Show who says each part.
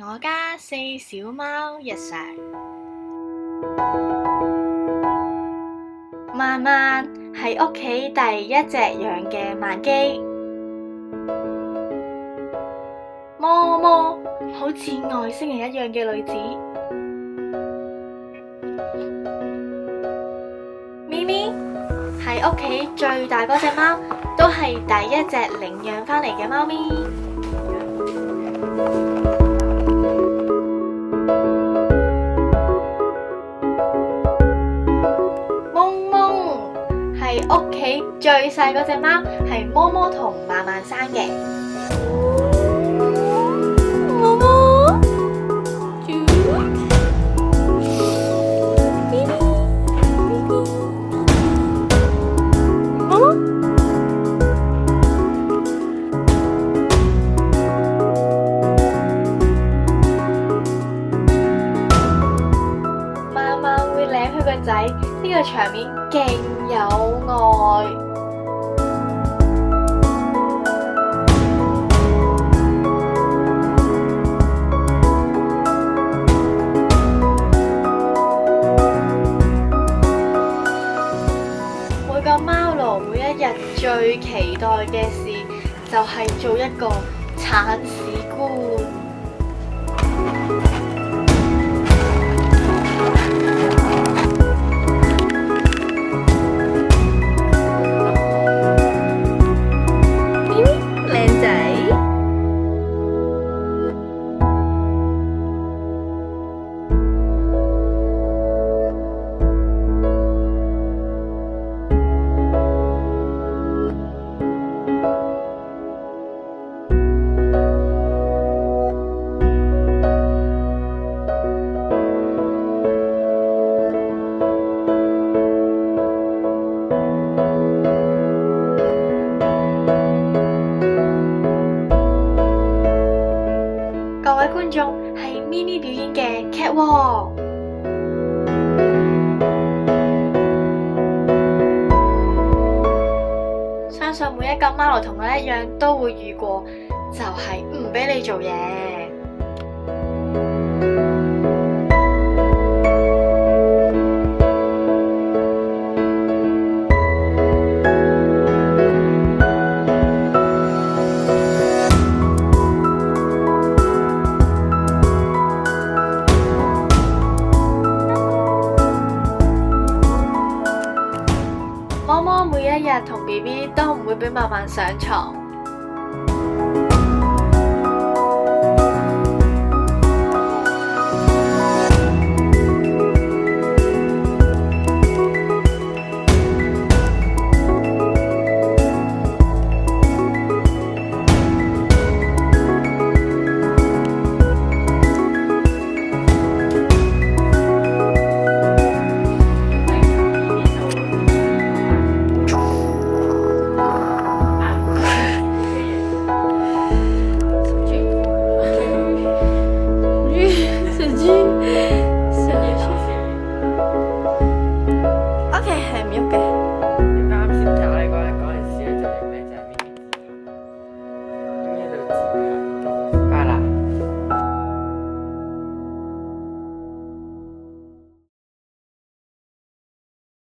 Speaker 1: 我家四小貓日常。慢慢係屋企第一隻養嘅慢基，摸摸好似外星人一樣嘅女子，咪咪係屋企最大嗰隻貓，都係第一隻領養返嚟嘅貓咪。懵懵係屋企最細嗰隻貓，係摸摸同慢慢生嘅。摸摸，慢慢會舐佢個仔，呢個場面勁有愛。每個貓奴每一日最期待嘅事就係做一個鏟屎官。各位觀眾，係咪咪表演嘅 Catwalk。相信每一個貓奴同我一樣都會遇過，就係唔俾你做嘢。摸摸每一日同 BB 都唔會俾慢慢上床，